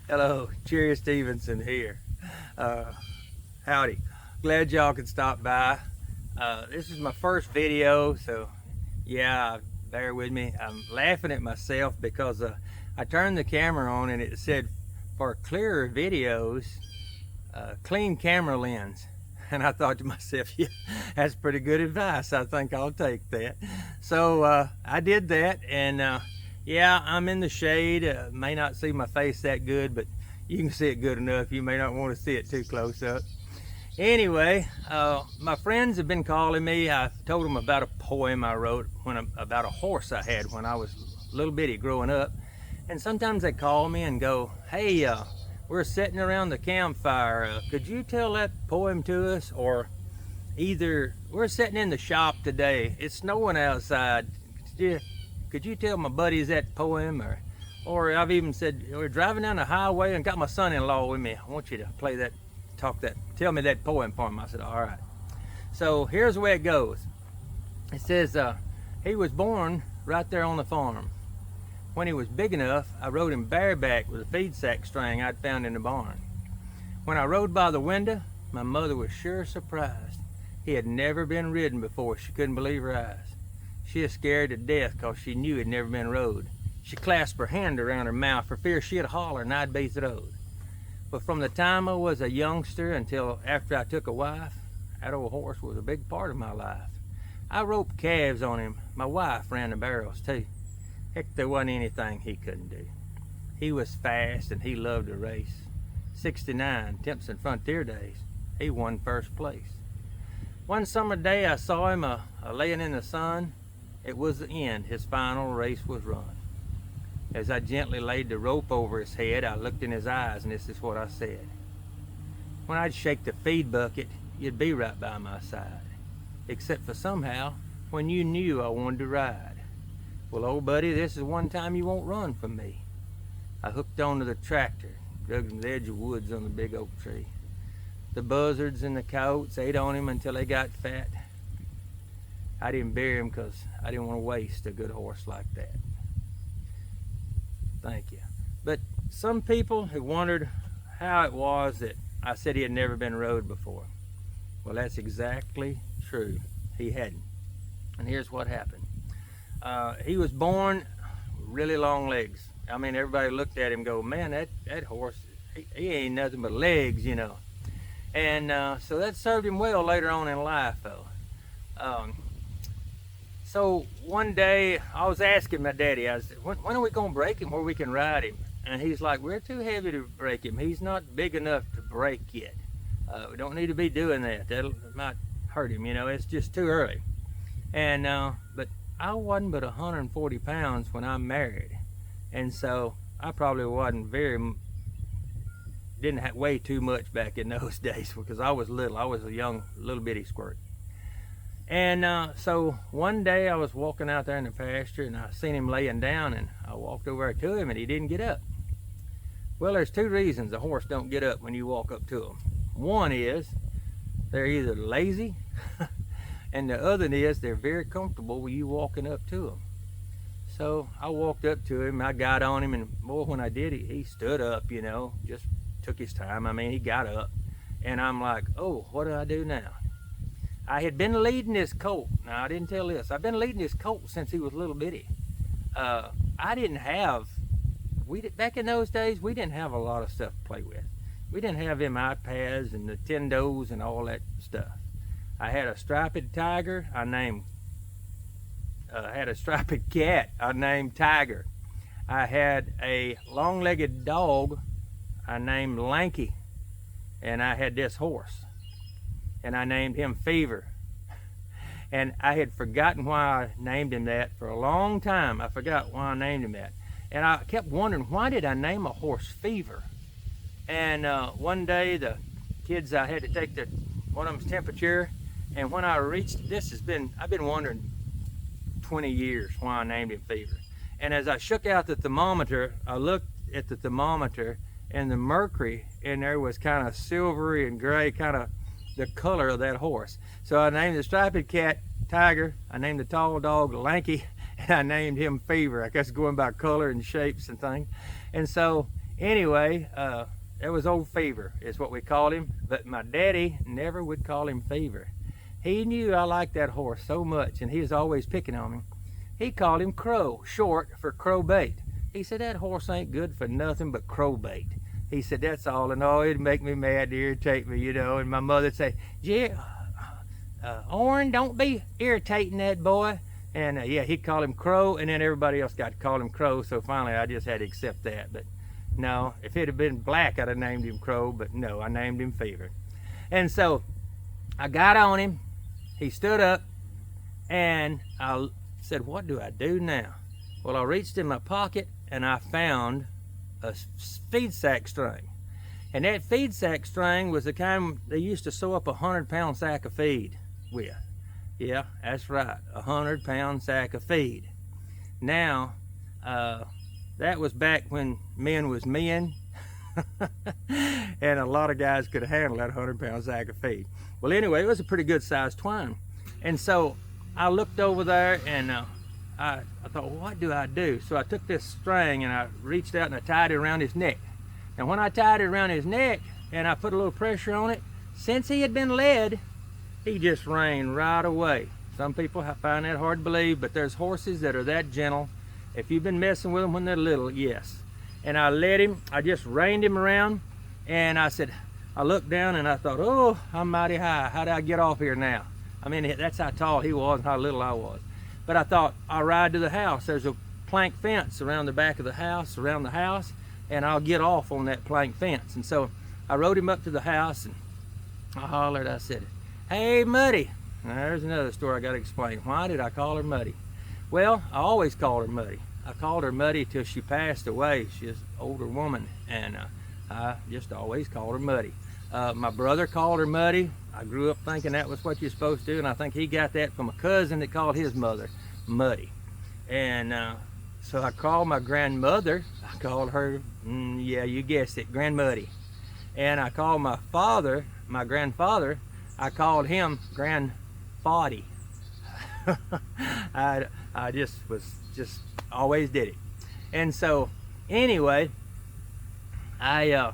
Hello, Jerry Stevenson here. Howdy. Glad y'all could stop by. This is my first video, so yeah, bear with me. I'm laughing at myself because I turned the camera on and it said for clearer videos, clean camera lens. And I thought to myself, yeah, that's pretty good advice. I think I'll take that. So I did that, and yeah, I'm in the shade. May not see my face that good, but you can see it good enough. You may not want to see it too close up. Anyway, my friends have been calling me. I told them about a poem I wrote about a horse I had when I was little bitty growing up. And sometimes they call me and go, hey, we're sitting around the campfire. Could you tell that poem to us? Or either we're sitting in the shop today. It's snowing outside. Could you tell my buddies that poem? Or I've even said, we're driving down the highway and got my son-in-law with me. I want you to play that, tell me that poem for him. I said, all right. So here's the way it goes. It says, he was born right there on the farm. When he was big enough, I rode him bareback with a feed sack string I'd found in the barn. When I rode by the window, my mother was sure surprised. He had never been ridden before. She couldn't believe her eyes. She was scared to death because she knew he'd never been rode. She clasped her hand around her mouth for fear she'd holler and I'd be throwed. But from the time I was a youngster until after I took a wife, that old horse was a big part of my life. I roped calves on him. My wife ran the barrels too. Heck, there wasn't anything he couldn't do. He was fast and he loved to race. 69 Timpson Frontier days, he won first place. One summer day I saw him laying in the sun. It was the end. His final race was run. As I gently laid the rope over his head, I looked in his eyes, and this is what I said. When I'd shake the feed bucket, you'd be right by my side. Except for somehow, when you knew I wanted to ride. Well, old buddy, this is one time you won't run from me. I hooked onto the tractor, dug in the edge of woods on the big oak tree. The buzzards and the coyotes ate on him until they got fat. I didn't bury him because I didn't want to waste a good horse like that. Thank you. But some people have wondered how it was that I said he had never been rode before. Well, that's exactly true. He hadn't. And here's what happened. He was born with really long legs. I mean, everybody looked at him and go, man, that horse, he ain't nothing but legs, you know. And so that served him well later on in life, though. So one day I was asking my daddy, I said, when are we going to break him where we can ride him? And he's like, we're too heavy to break him. He's not big enough to break yet. We don't need to be doing that. That might hurt him, you know, it's just too early. And but I wasn't but 140 pounds when I married. And so I probably wasn't didn't weigh too much back in those days because I was little. I was a young little bitty squirt. And so one day I was walking out there in the pasture and I seen him laying down, and I walked over to him and he didn't get up. Well, there's two reasons a horse don't get up when you walk up to them. One is they're either lazy and the other is they're very comfortable with you walking up to them. So I walked up to him, I got on him, and boy, when I did, he stood up, you know, just took his time. I mean, he got up, and I'm like, oh, what do I do now? I had been leading this colt. Now, I didn't tell this. I've been leading this colt since he was little bitty. I didn't have, back in those days, we didn't have a lot of stuff to play with. We didn't have them iPads and Nintendos and all that stuff. I had a striped tiger. I had a striped cat. I named Tiger. I had a long-legged dog. I named Lanky. And I had this horse. And I named him Fever. And I had forgotten why I named him that for a long time. I forgot why I named him that. And I kept wondering, why did I name a horse Fever? And one day the kids, I had to take one of them's temperature. And when I reached, I've been wondering 20 years why I named him Fever. And as I shook out the thermometer, I looked at the thermometer, and the mercury in there was kind of silvery and gray, kind of the color of that horse. So I named the striped cat Tiger, I named the tall dog Lanky, and I named him Fever. I guess going by color and shapes and things. And so Anyway, it was old Fever is what we called him, but my daddy never would call him Fever. He knew I liked that horse so much, and he was always picking on me. He called him Crow, short for crow bait. He said, that horse ain't good for nothing but crow bait. He said, that's all, and oh, it'd make me mad to irritate me, you know. And my mother'd say, Oren, don't be irritating that boy. And yeah, he'd call him Crow, and then everybody else got to call him Crow, so finally I just had to accept that. But no, if it had been black, I'd have named him Crow, but no, I named him Fever. And so I got on him, he stood up, and I said, what do I do now? Well, I reached in my pocket, and I found a feed sack string. And that feed sack string was the kind they used to sew up a 100-pound sack of feed with. Yeah, that's right, a 100-pound sack of feed. Now, that was back when men was men, and a lot of guys could handle that 100-pound sack of feed. Well, anyway, it was a pretty good sized twine. And so I looked over there, and I thought, well, what do I do? So I took this string and I reached out and I tied it around his neck. And when I tied it around his neck and I put a little pressure on it, since he had been led, he just ran right away. Some people find that hard to believe, but there's horses that are that gentle. If you've been messing with them when they're little, yes. And I led him, I just reined him around, and I said, I looked down and I thought, oh, I'm mighty high. How do I get off here now? I mean, that's how tall he was and how little I was. But I thought, I'll ride to the house. There's a plank fence around the back of the house, and I'll get off on that plank fence. And so I rode him up to the house, and I hollered, I said, hey, Muddy. Now, there's another story I got to explain. Why did I call her Muddy? Well, I always called her Muddy. I called her Muddy till she passed away. She's an older woman, and I just always called her Muddy. My brother called her Muddy. I grew up thinking that was what you're supposed to do, and I think he got that from a cousin that called his mother Muddy. And so I called my grandmother, I called her, yeah, you guessed it, Grandmuddy. And I called my father, my grandfather, I called him Grandfoddy. I just always did it. And so anyway, I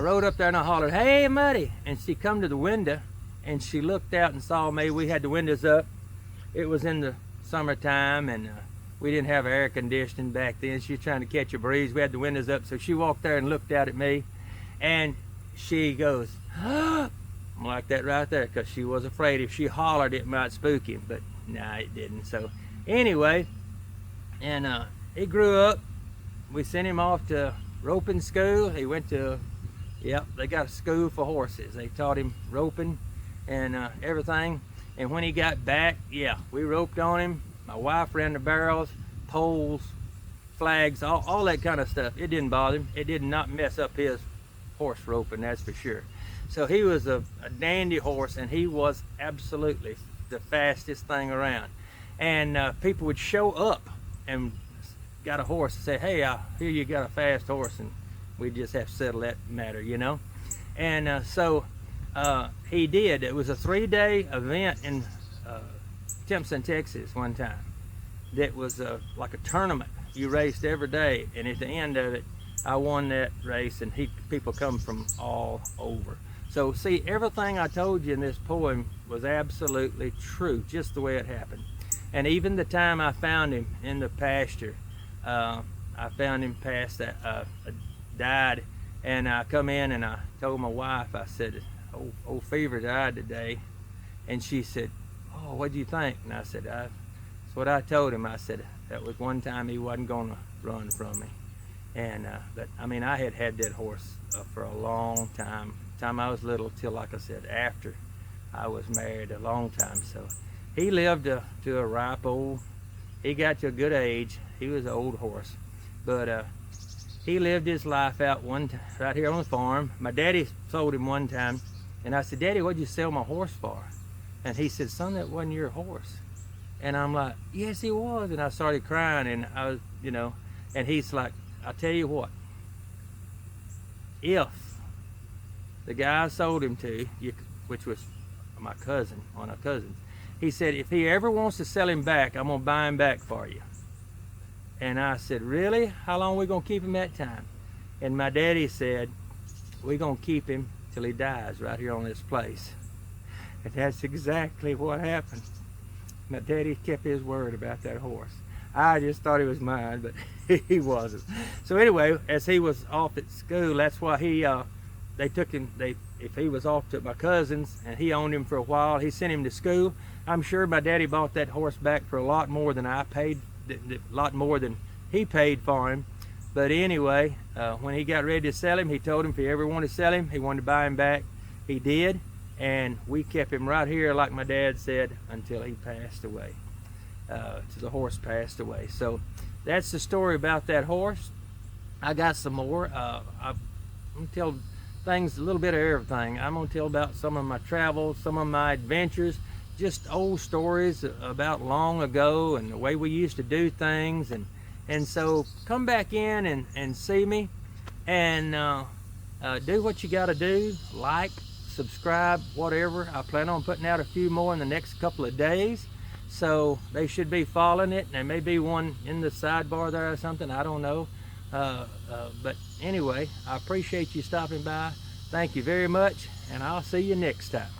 rode up there and I hollered, hey, Muddy. And she come to the window and she looked out and saw me. We had the windows up. It was in the summertime, and we didn't have air conditioning back then. She was trying to catch a breeze. We had the windows up, so she walked there and looked out at me, and she goes, like that right there, because she was afraid if she hollered it might spook him, but nah, it didn't. So anyway, and he grew up. We sent him off to roping school. He went to, yep, they got a school for horses. They taught him roping and everything. And when he got back, yeah, we roped on him. My wife ran the barrels, poles, flags, all that kind of stuff. It didn't bother him. It did not mess up his horse roping, that's for sure. So he was a dandy horse, and he was absolutely the fastest thing around. And people would show up and got a horse and say, hey, here you got a fast horse, and we just have to settle that matter, you know. And so he did. It was a 3-day event in Timpson, Texas one time. That was like a tournament. You raced every day, and at the end of it, I won that race, and people come from all over. So see, everything I told you in this poem was absolutely true, just the way it happened. And even the time I found him in the pasture, I found him past that, died, and I come in and I told my wife, I said, old Fever died today. And she said, oh, what do you think? And I said, that's what I told him. I said, that was one time he wasn't gonna run from me. And but I mean, I had that horse for a long time I was little, till, like I said, after I was married, a long time. So he lived to a ripe old, he got to a good age. He was an old horse, but he lived his life out right here on the farm. My daddy sold him one time, and I said, Daddy, what'd you sell my horse for? And he said, son, that wasn't your horse. And I'm like, yes, he was. And I started crying, and I was, you know, and he's like, I'll tell you what, if the guy I sold him to, which was my cousin, one of my cousins, he said, if he ever wants to sell him back, I'm gonna buy him back for you. And I said, really? How long are we gonna keep him that time? And my daddy said, we're gonna keep him till he dies right here on this place. And that's exactly what happened. My daddy kept his word about that horse. I just thought he was mine, but he wasn't. So anyway, as he was off at school, that's why they took him, if he was off to my cousin's and he owned him for a while, he sent him to school. I'm sure my daddy bought that horse back for a lot more than I paid, a lot more than he paid for him. But anyway, when he got ready to sell him, he told him if he ever wanted to sell him, he wanted to buy him back. He did, and we kept him right here, like my dad said, until he passed away. Till the horse passed away. So that's the story about that horse. I got some more. I'm gonna tell things, a little bit of everything. I'm gonna tell about some of my travels, some of my adventures, just old stories about long ago and the way we used to do things. And so come back in and see me, and do what you got to do. Like, subscribe, whatever. I plan on putting out a few more in the next couple of days, so they should be following it. There may be one in the sidebar there or something, I don't know. But anyway, I appreciate you stopping by. Thank you very much, and I'll see you next time.